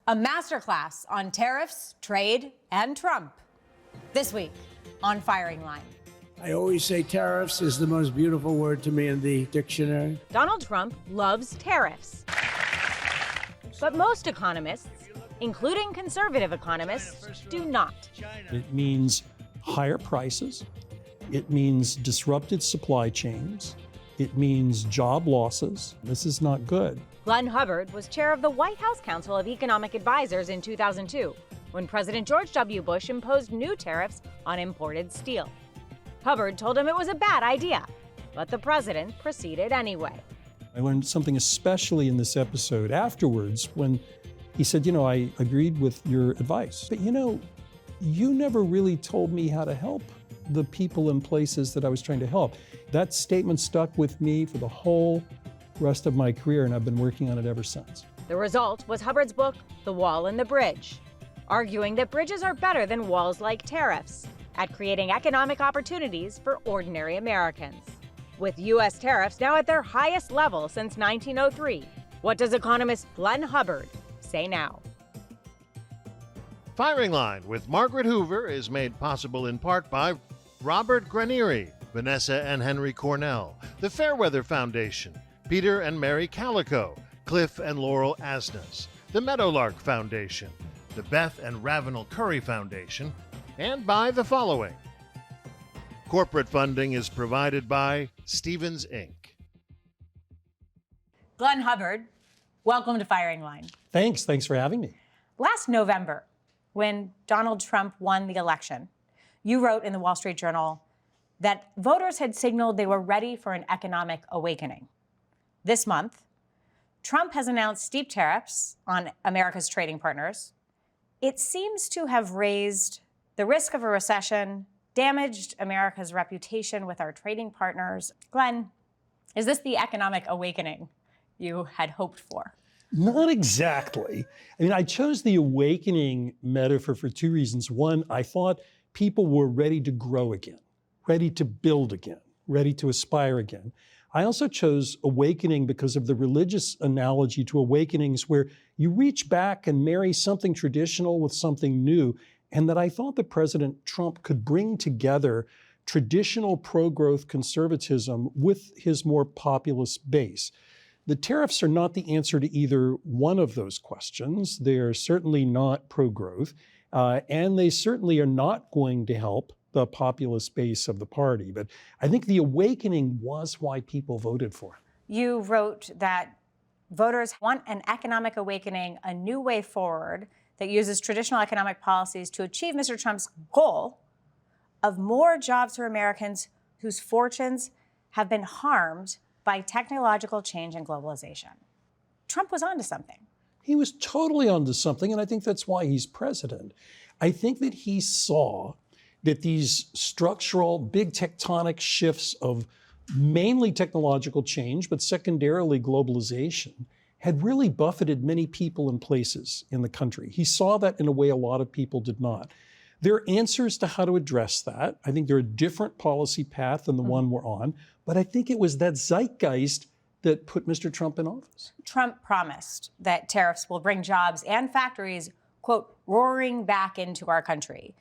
A masterclass on tariffs, trade, and Trump. This week on Firing Line. I always say tariffs is the most beautiful word to me in the dictionary. Donald Trump loves tariffs. But most economists, including conservative economists, do not. It means higher prices. It means disrupted supply chains. It means job losses. This is not good. Glenn Hubbard was chair of the White House Council of Economic Advisors in 2002, when President George W. Bush imposed new tariffs on imported steel. Hubbard told him it was a bad idea, but the president proceeded anyway. I learned something especially in this episode afterwards when he said, I agreed with your advice, but you never really told me how to help the people and places that I was trying to help. That statement stuck with me for the whole rest of my career, and I've been working on it ever since. The result was Hubbard's book, The Wall and the Bridge, arguing that bridges are better than walls like tariffs at creating economic opportunities for ordinary Americans. With U.S. tariffs now at their highest level since 1903, what does economist Glenn Hubbard say now? Firing Line with Margaret Hoover is made possible in part by Robert Granieri, Vanessa and Henry Cornell, the Fairweather Foundation, Peter and Mary Calico, Cliff and Laurel Asnas, the Meadowlark Foundation, the Beth and Ravenel Curry Foundation, and by the following. Corporate funding is provided by Stevens, Inc. Glenn Hubbard, welcome to Firing Line. Thanks for having me. Last November, when Donald Trump won the election, you wrote in the Wall Street Journal that voters had signaled they were ready for an economic awakening. This month, Trump has announced steep tariffs on America's trading partners. It seems to have raised the risk of a recession, damaged America's reputation with our trading partners. Glenn, is this the economic awakening you had hoped for? Not exactly. I chose the awakening metaphor for two reasons. One, I thought people were ready to grow again, ready to build again, ready to aspire again. I also chose awakening because of the religious analogy to awakenings where you reach back and marry something traditional with something new, and that I thought that President Trump could bring together traditional pro-growth conservatism with his more populist base. The tariffs are not the answer to either one of those questions. They are certainly not pro-growth, and they certainly are not going to help the populist base of the party. But I think the awakening was why people voted for him. You wrote that voters want an economic awakening, a new way forward that uses traditional economic policies to achieve Mr. Trump's goal of more jobs for Americans whose fortunes have been harmed by technological change and globalization. Trump was onto something. He was totally onto something, and I think that's why he's president. I think that he saw that these structural, big tectonic shifts of mainly technological change, but secondarily globalization, had really buffeted many people and places in the country. He saw that in a way a lot of people did not. There are answers to how to address that. I think they're a different policy path than the one we're on, but I think it was that zeitgeist that put Mr. Trump in office. Trump promised that tariffs will bring jobs and factories, quote, roaring back into our country.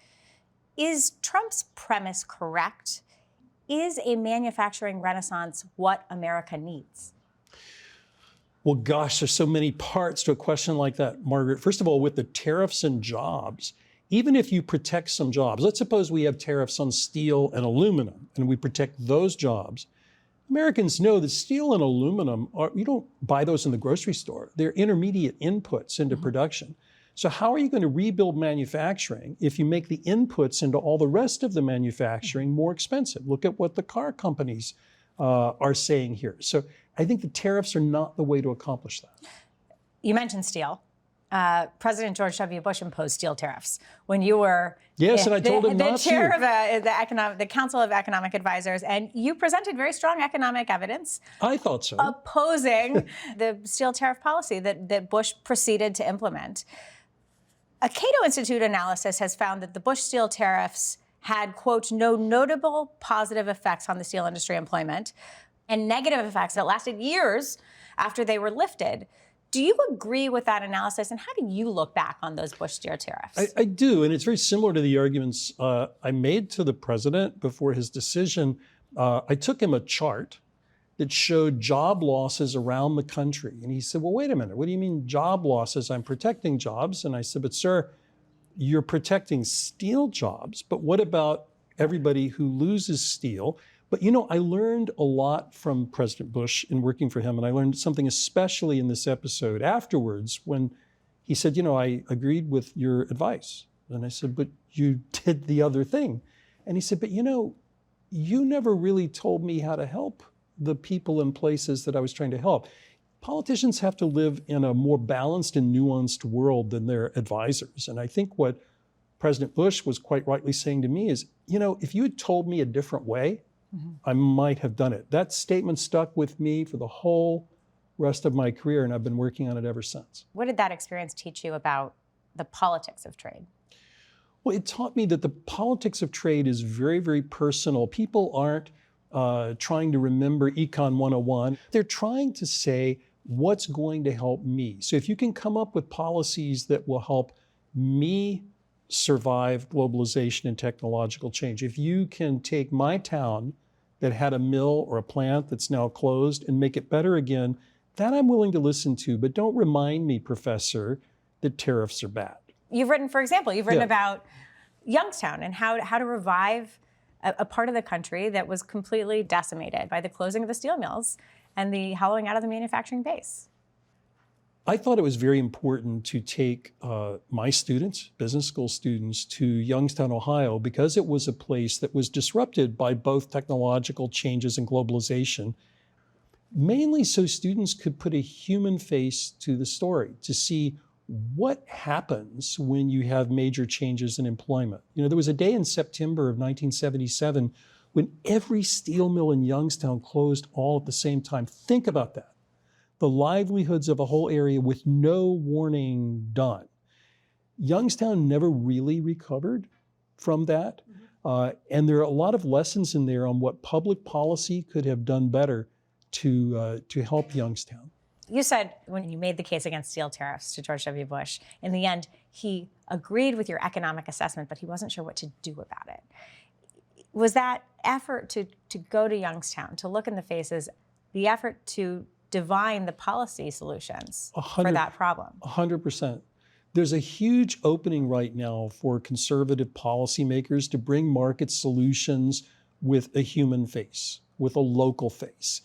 Is Trump's premise correct? Is a manufacturing renaissance what America needs? Well, gosh, there's so many parts to a question like that, Margaret. First of all, with the tariffs and jobs, even if you protect some jobs, let's suppose we have tariffs on steel and aluminum, and we protect those jobs. Americans know that steel and aluminum you don't buy those in the grocery store. They're intermediate inputs into production. So how are you going to rebuild manufacturing if you make the inputs into all the rest of the manufacturing more expensive? Look at what the car companies are saying here. So I think the tariffs are not the way to accomplish that. You mentioned steel. President George W. Bush imposed steel tariffs when you were and I told him not to. The chair of the Council of Economic Advisors, and you presented very strong economic evidence. I thought so. Opposing the steel tariff policy that Bush proceeded to implement. A Cato Institute analysis has found that the Bush steel tariffs had, quote, no notable positive effects on the steel industry employment and negative effects that lasted years after they were lifted. Do you agree with that analysis? And how do you look back on those Bush-Steer tariffs? I do, and it's very similar to the arguments I made to the president before his decision. I took him a chart that showed job losses around the country. And he said, well, wait a minute, what do you mean job losses? I'm protecting jobs. And I said, but sir, you're protecting steel jobs, but what about everybody who loses steel? But you know, I learned a lot from President Bush in working for him, and I learned something especially in this episode afterwards when he said, you know, I agreed with your advice. And I said, but you did the other thing. And he said, but you know, you never really told me how to help the people and places that I was trying to help. Politicians have to live in a more balanced and nuanced world than their advisors. And I think what President Bush was quite rightly saying to me is, you know, if you had told me a different way, I might have done it. That statement stuck with me for the whole rest of my career, and I've been working on it ever since. What did that experience teach you about the politics of trade? Well, it taught me that the politics of trade is very, very personal. People aren't trying to remember Econ 101. They're trying to say, what's going to help me? So if you can come up with policies that will help me survive globalization and technological change, if you can take my town that had a mill or a plant that's now closed and make it better again, that I'm willing to listen to. But don't remind me, Professor, that tariffs are bad. You've written, for example, you've written Yeah. about Youngstown and how to revive a part of the country that was completely decimated by the closing of the steel mills and the hollowing out of the manufacturing base. I thought it was very important to take my students, business school students, to Youngstown, Ohio, because it was a place that was disrupted by both technological changes and globalization, mainly so students could put a human face to the story, to see what happens when you have major changes in employment. You know, there was a day in September of 1977 when every steel mill in Youngstown closed all at the same time. Think about that. The livelihoods of a whole area with no warning done. Youngstown never really recovered from that. And there are a lot of lessons in there on what public policy could have done better to help Youngstown. You said when you made the case against steel tariffs to George W. Bush, in the end, he agreed with your economic assessment, but he wasn't sure what to do about it. Was that effort to go to Youngstown, to look in the faces, the effort to divine the policy solutions for that problem? 100%. There's a huge opening right now for conservative policymakers to bring market solutions with a human face, with a local face.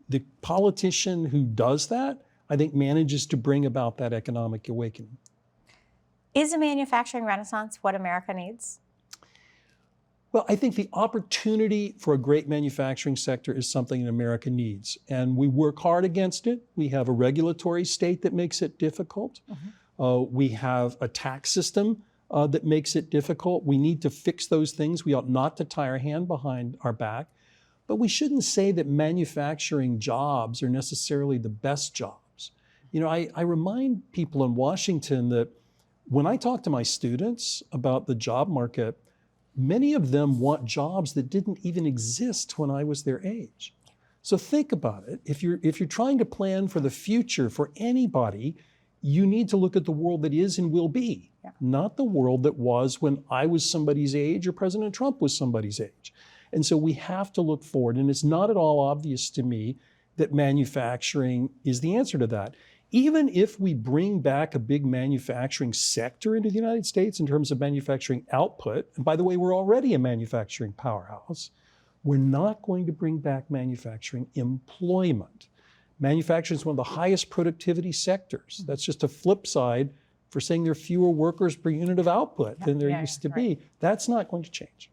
The politician who does that, I think, manages to bring about that economic awakening. Is a manufacturing renaissance what America needs? Well, I think the opportunity for a great manufacturing sector is something that America needs. And we work hard against it. We have a regulatory state that makes it difficult. We have a tax system that makes it difficult. We need to fix those things. We ought not to tie our hand behind our back. But we shouldn't say that manufacturing jobs are necessarily the best jobs. You know, I remind people in Washington that when I talk to my students about the job market, many of them want jobs that didn't even exist when I was their age. So think about it. If you're trying to plan for the future for anybody, you need to look at the world that is and will be, not the world that was when I was somebody's age or President Trump was somebody's age. And so we have to look forward. And it's not at all obvious to me that manufacturing is the answer to that. Even if we bring back a big manufacturing sector into the United States in terms of manufacturing output, and by the way, we're already a manufacturing powerhouse, we're not going to bring back manufacturing employment. Manufacturing is one of the highest productivity sectors. That's just a flip side for saying there are fewer workers per unit of output than there used to be. That's not going to change.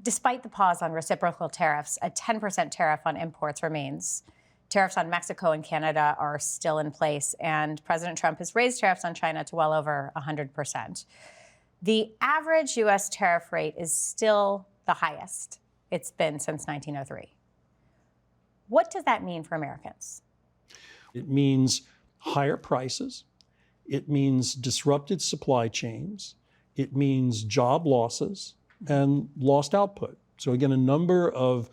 Despite the pause on reciprocal tariffs, a 10% tariff on imports remains. Tariffs on Mexico and Canada are still in place, and President Trump has raised tariffs on China to well over 100%. The average U.S. tariff rate is still the highest it's been since 1903. What does that mean for Americans? It means higher prices. It means disrupted supply chains. It means job losses and lost output. So again, a number of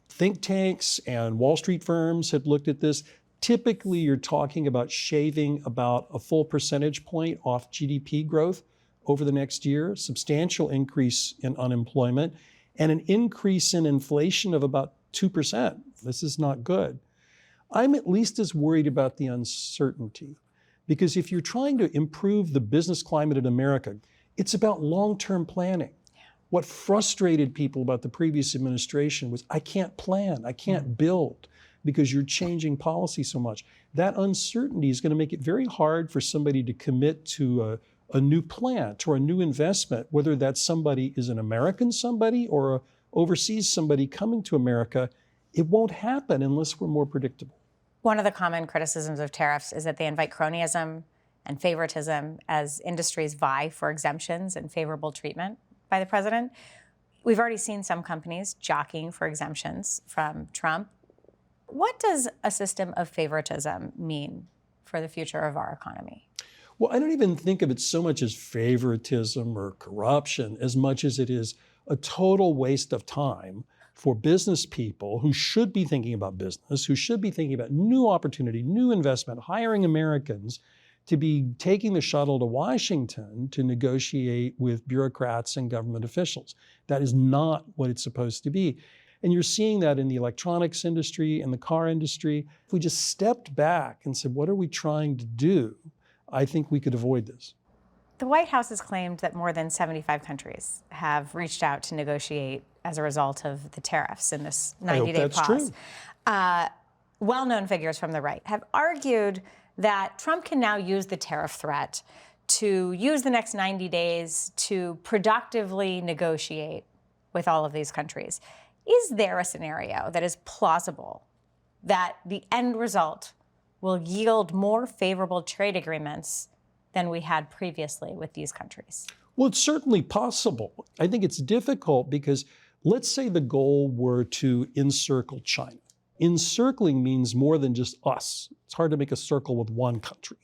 think tanks and Wall Street firms had looked at this. typically you're talking about shaving about a full percentage point off GDP growth over the next year, substantial increase in unemployment, and an increase in inflation of about 2%. This is not good. I'm at least as worried about the uncertainty, because if you're trying to improve the business climate in America, it's about long-term planning. What frustrated people about the previous administration was, I can't plan, I can't build, because you're changing policy so much. That uncertainty is going to make it very hard for somebody to commit to a new plant or a new investment, whether that somebody is an American somebody or a overseas somebody coming to America. It won't happen unless we're more predictable. One of the common criticisms of tariffs is that they invite cronyism and favoritism as industries vie for exemptions and favorable treatment by the president. We've already seen some companies jockeying for exemptions from Trump. What does a system of favoritism mean for the future of our economy? Well, I don't even think of it so much as favoritism or corruption as much as it is a total waste of time for business people who should be thinking about business, who should be thinking about new opportunity, new investment, hiring Americans, to be taking the shuttle to Washington to negotiate with bureaucrats and government officials. That is not what it's supposed to be. And you're seeing that in the electronics industry and the car industry. If we just stepped back and said, what are we trying to do? I think we could avoid this. The White House has claimed that more than 75 countries have reached out to negotiate as a result of the tariffs in this 90-day pause. True. Well-known figures from the right have argued that Trump can now use the tariff threat to use the next 90 days to productively negotiate with all of these countries. Is there a scenario that is plausible that the end result will yield more favorable trade agreements than we had previously with these countries? Well, it's certainly possible. I think it's difficult because let's say the goal were to encircle China. Encircling means more than just us. It's hard to make a circle with one country.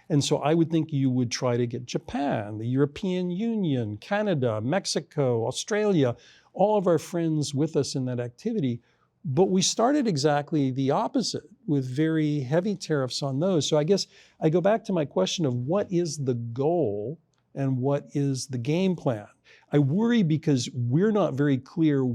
And so I would think you would try to get Japan, the European Union, Canada, Mexico, Australia, all of our friends with us in that activity. But we started exactly the opposite with very heavy tariffs on those. So I guess I go back to my question of what is the goal and what is the game plan? I worry because we're not very clear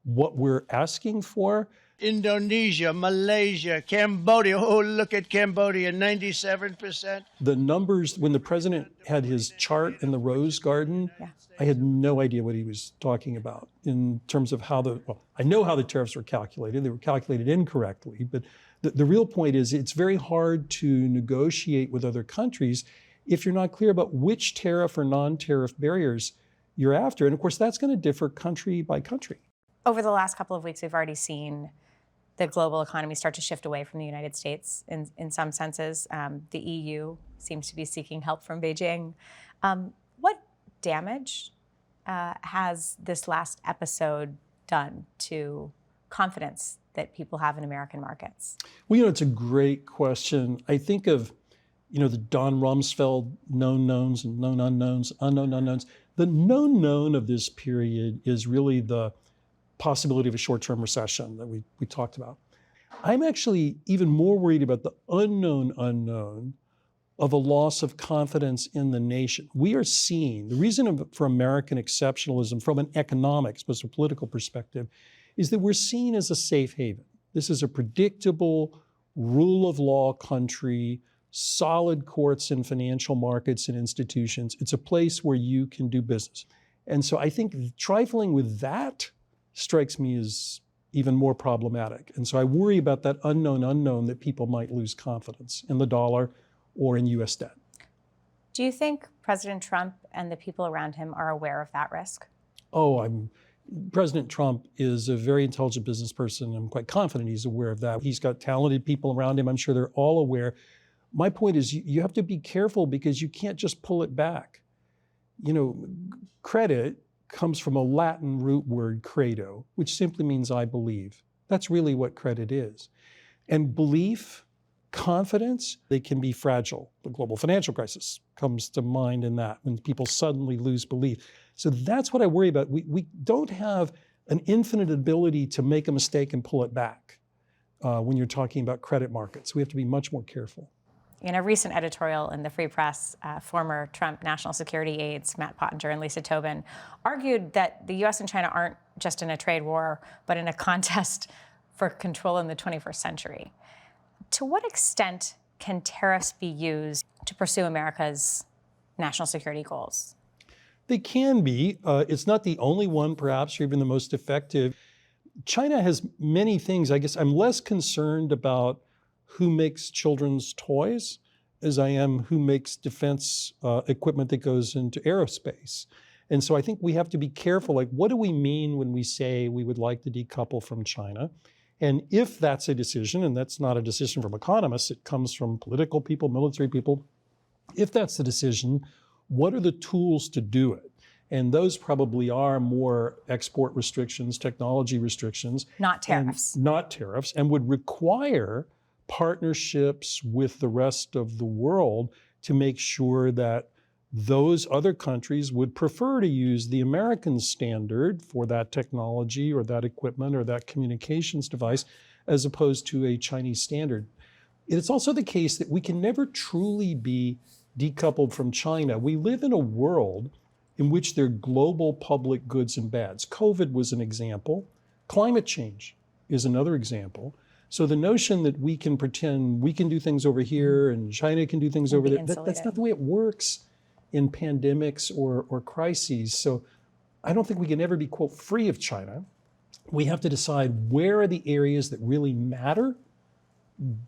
what we're asking for. Indonesia, Malaysia, Cambodia. Oh, look at Cambodia, 97%. The numbers, when the president had his chart in the Rose Garden, I had no idea what he was talking about in terms of how I know how the tariffs were calculated. They were calculated incorrectly, but the real point is it's very hard to negotiate with other countries if you're not clear about which tariff or non-tariff barriers you're after. And of course, that's going to differ country by country. Over the last couple of weeks, we've already seen the global economy start to shift away from the United States in some senses. The EU seems to be seeking help from Beijing. What damage has this last episode done to confidence that people have in American markets? Well, it's a great question. I think of, the Don Rumsfeld known knowns and known unknowns, unknown unknowns. The known known of this period is really the possibility of a short-term recession that we talked about. I'm actually even more worried about the unknown unknown of a loss of confidence in the nation. We are seeing, the reason for American exceptionalism from an economic, as opposed to a political perspective, is that we're seen as a safe haven. This is a predictable, rule of law country, solid courts and financial markets and institutions. It's a place where you can do business. And so I think trifling with that strikes me as even more problematic. And so I worry about that unknown unknown that people might lose confidence in the dollar or in US debt. Do you think President Trump and the people around him are aware of that risk? President Trump is a very intelligent business person. I'm quite confident he's aware of that. He's got talented people around him. I'm sure they're all aware. My point is you have to be careful because you can't just pull it back. Credit comes from a Latin root word, credo, which simply means I believe. That's really what credit is. And belief, confidence, they can be fragile. The global financial crisis comes to mind in that, when people suddenly lose belief. So that's what I worry about. We don't have an infinite ability to make a mistake and pull it back. when you're talking about credit markets. We have to be much more careful. In a recent editorial in the Free Press, former Trump national security aides Matt Pottinger and Lisa Tobin argued that the U.S. and China aren't just in a trade war, but in a contest for control in the 21st century. To what extent can tariffs be used to pursue America's national security goals? They can be. It's not the only one, perhaps, or even the most effective. China has many things. I guess I'm less concerned about who makes children's toys as I am who makes defense equipment that goes into aerospace. And so I think we have to be careful, like, what do we mean when we say we would like to decouple from China? And if that's a decision, and that's not a decision from economists, it comes from political people, military people, if that's the decision, what are the tools to do it? And those probably are more export restrictions, technology restrictions. Not tariffs. Not tariffs, and would require partnerships with the rest of the world to make sure that those other countries would prefer to use the American standard for that technology or that equipment or that communications device as opposed to a Chinese standard. It's also the case that we can never truly be decoupled from China. We live in a world in which there are global public goods and bads. COVID was an example. Climate change is another example. So the notion that we can pretend we can do things over here and China can do things over there, that's not the way it works in pandemics or crises. So I don't think we can ever be, quote, free of China. We have to decide where are the areas that really matter,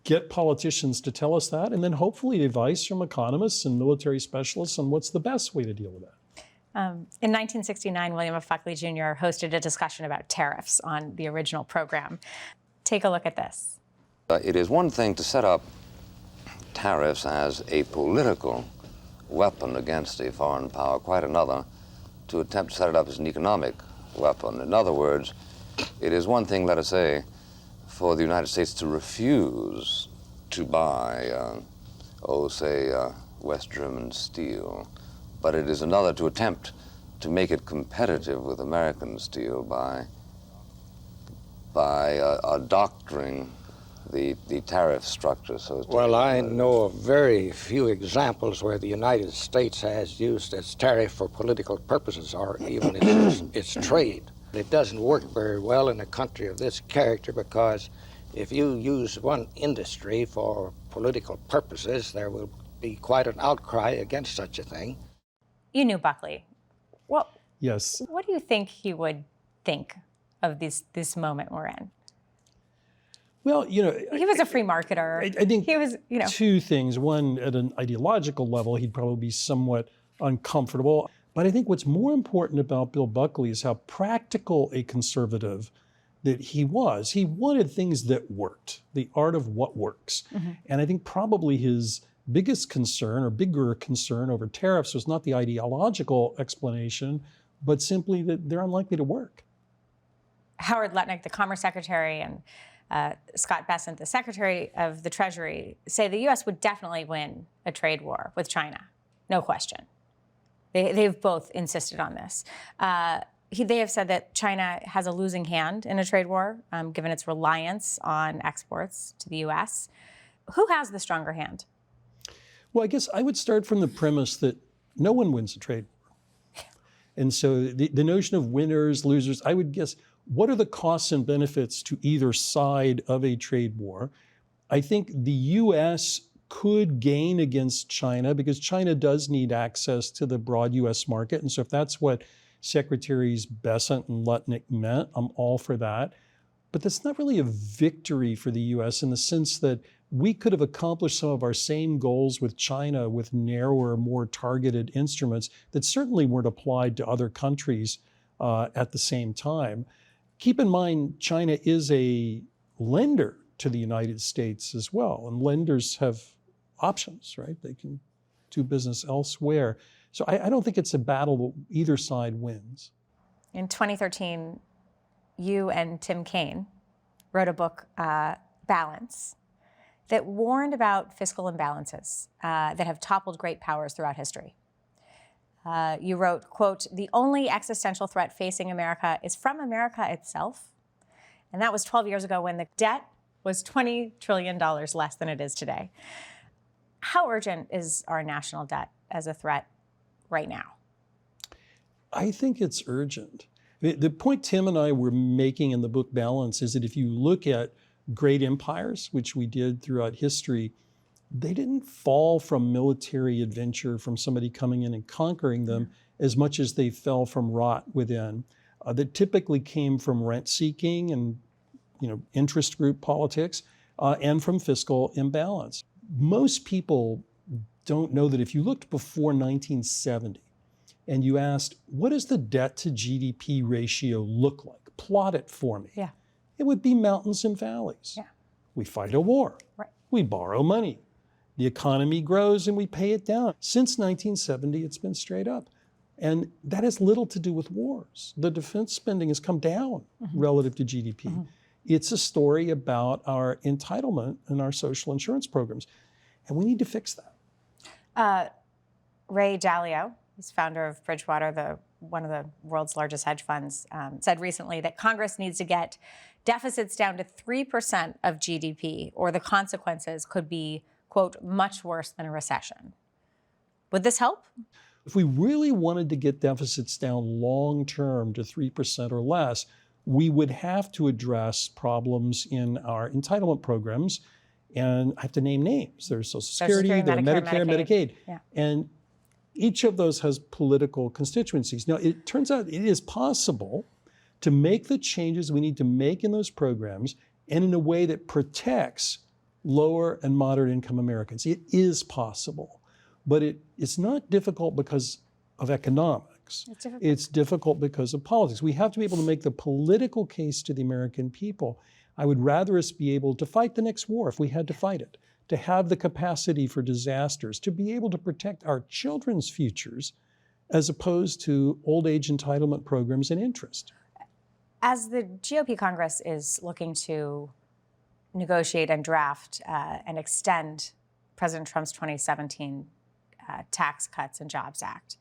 get politicians to tell us that, and then hopefully advice from economists and military specialists on what's the best way to deal with that. In 1969, William F. Buckley Jr. hosted a discussion about tariffs on the original program. Take a look at this. It is one thing to set up tariffs as a political weapon against a foreign power, quite another to attempt to set it up as an economic weapon. In other words, it is one thing, let us say, for the United States to refuse to buy, West German steel, but it is another to attempt to make it competitive with American steel by doctoring the tariff structure. So well, I know of very few examples where the United States has used its tariff for political purposes or even its trade. It doesn't work very well in a country of this character because if you use one industry for political purposes, there will be quite an outcry against such a thing. You knew Buckley. Well, yes. What do you think he would think of this moment we're in? Well, he was a free marketer. I think he was, two things. One, at an ideological level, he'd probably be somewhat uncomfortable. But I think what's more important about Bill Buckley is how practical a conservative that he was. He wanted things that worked, the art of what works. Mm-hmm. And I think probably his biggest concern or bigger concern over tariffs was not the ideological explanation, but simply that they're unlikely to work. Howard Lutnick, the Commerce Secretary, and Scott Bessent, the Secretary of the Treasury, say the U.S. would definitely win a trade war with China, no question. They've both insisted on this. They have said that China has a losing hand in a trade war, given its reliance on exports to the U.S. Who has the stronger hand? Well, I guess I would start from the premise that no one wins a trade war. And so the notion of winners, losers, I would guess, what are the costs and benefits to either side of a trade war? I think the U.S. could gain against China because China does need access to the broad U.S. market. And so if that's what Secretaries Bessent and Lutnick meant, I'm all for that. But that's not really a victory for the U.S. in the sense that we could have accomplished some of our same goals with China with narrower, more targeted instruments that certainly weren't applied to other countries at the same time. Keep in mind, China is a lender to the United States as well, and lenders have options, right? They can do business elsewhere. So I don't think it's a battle either side wins. In 2013, you and Tim Kaine wrote a book, Balance, that warned about fiscal imbalances that have toppled great powers throughout history. You wrote, quote, "The only existential threat facing America is from America itself." And that was 12 years ago when the debt was $20 trillion less than it is today. How urgent is our national debt as a threat right now? I think it's urgent. The point Tim and I were making in the book Balance is that if you look at great empires, which we did throughout history, they didn't fall from military adventure, from somebody coming in and conquering them, as much as they fell from rot within. That typically came from rent seeking and interest group politics and from fiscal imbalance. Most people don't know that if you looked before 1970 and you asked, what does the debt to GDP ratio look like? Plot it for me. Yeah. It would be mountains and valleys. Yeah. We fight a war. Right. We borrow money. The economy grows and we pay it down. Since 1970, it's been straight up. And that has little to do with wars. The defense spending has come down relative to GDP. It's a story about our entitlement and our social insurance programs. And we need to fix that. Ray Dalio, he's founder of Bridgewater, one of the world's largest hedge funds, said recently that Congress needs to get deficits down to 3% of GDP, or the consequences could be, quote, much worse than a recession. Would this help? If we really wanted to get deficits down long-term to 3% or less, we would have to address problems in our entitlement programs. And I have to name names. There's Social Security, there's Medicare, Medicaid. Yeah. And each of those has political constituencies. Now, it turns out it is possible to make the changes we need to make in those programs and in a way that protects lower and moderate income Americans. It is possible. But it's not difficult because of economics. It's difficult because of politics. We have to be able to make the political case to the American people. I would rather us be able to fight the next war if we had to fight it, to have the capacity for disasters, to be able to protect our children's futures, as opposed to old age entitlement programs and interest. As the GOP Congress is looking to negotiate and draft and extend President Trump's 2017 Tax Cuts and Jobs Act,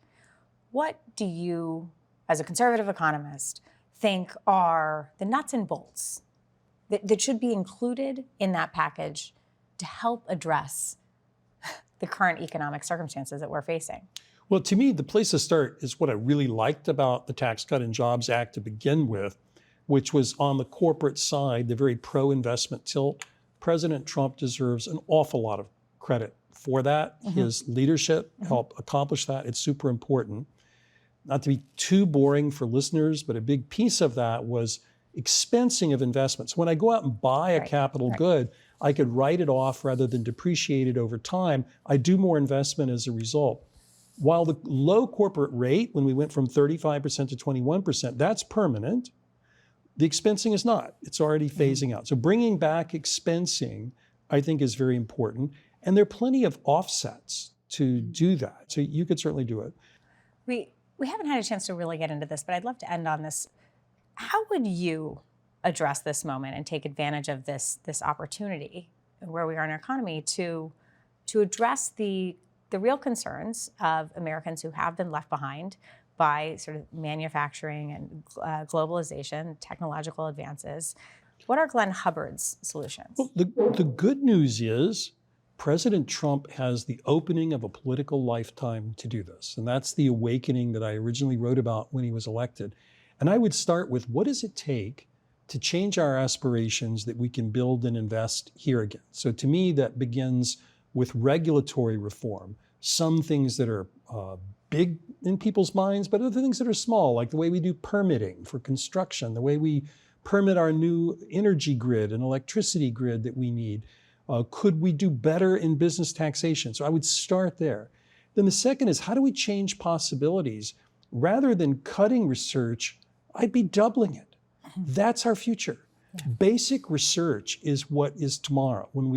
what do you, as a conservative economist, think are the nuts and bolts that should be included in that package to help address the current economic circumstances that we're facing? Well, to me, the place to start is what I really liked about the Tax Cut and Jobs Act to begin with, which was on the corporate side, the very pro-investment tilt. President Trump deserves an awful lot of credit for that. His leadership helped accomplish that. It's super important. Not to be too boring for listeners, but a big piece of that was expensing of investments. When I go out and buy a capital good, I could write it off rather than depreciate it over time. I do more investment as a result. While the low corporate rate, when we went from 35% to 21%, that's permanent. The expensing is not. It's already phasing out. So bringing back expensing, I think, is very important. And there are plenty of offsets to do that. So you could certainly do it. We haven't had a chance to really get into this, but I'd love to end on this. How would you address this moment and take advantage of this opportunity where we are in our economy to address the real concerns of Americans who have been left behind by sort of manufacturing and globalization, technological advances? What are Glenn Hubbard's solutions? Well, the good news is President Trump has the opening of a political lifetime to do this. And that's the awakening that I originally wrote about when he was elected. And I would start with, what does it take to change our aspirations that we can build and invest here again? So to me, that begins with regulatory reform. Some things that are big in people's minds, but other things that are small, like the way we do permitting for construction, the way we permit our new energy grid and electricity grid that we need. Could we do better in business taxation? So I would start there. Then the second is, how do we change possibilities? Rather than cutting research, I'd be doubling it. That's our future. Yeah. Basic research is what is tomorrow. When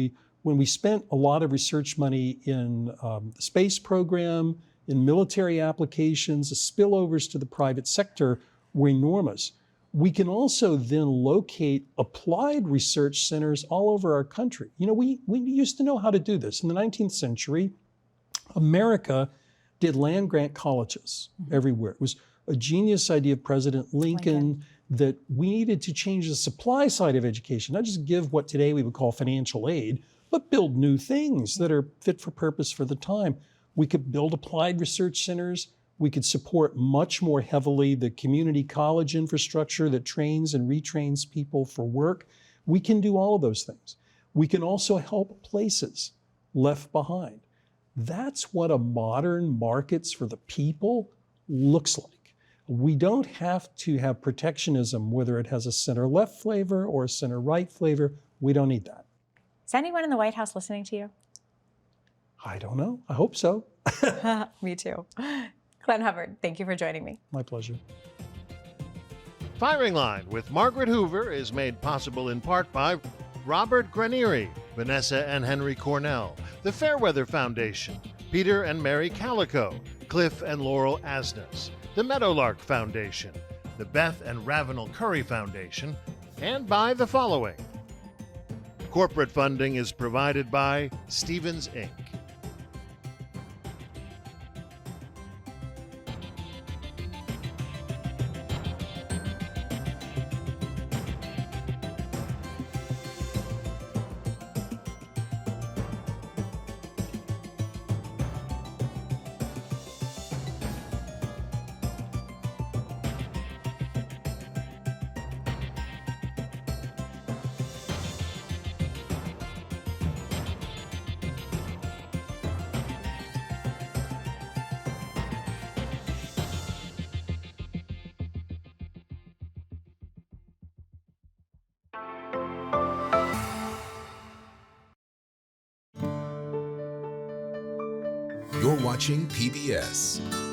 we spent a lot of research money in the space program, in military applications, the spillovers to the private sector were enormous. We can also then locate applied research centers all over our country. You know, we used to know how to do this. In the 19th century, America did land-grant colleges everywhere. It was a genius idea of President Lincoln that we needed to change the supply side of education, not just give what today we would call financial aid, but build new things that are fit for purpose for the time. We could build applied research centers. We could support much more heavily the community college infrastructure that trains and retrains people for work. We can do all of those things. We can also help places left behind. That's what a modern markets for the people looks like. We don't have to have protectionism, whether it has a center-left flavor or a center-right flavor. We don't need that. Is anyone in the White House listening to you? I don't know. I hope so. Me too. Glenn Hubbard, thank you for joining me. My pleasure. Firing Line with Margaret Hoover is made possible in part by Robert Granieri, Vanessa and Henry Cornell, the Fairweather Foundation, Peter and Mary Calico, Cliff and Laurel Asnes, the Meadowlark Foundation, the Beth and Ravenel Curry Foundation, and by the following. Corporate funding is provided by Stevens Inc. You're watching PBS.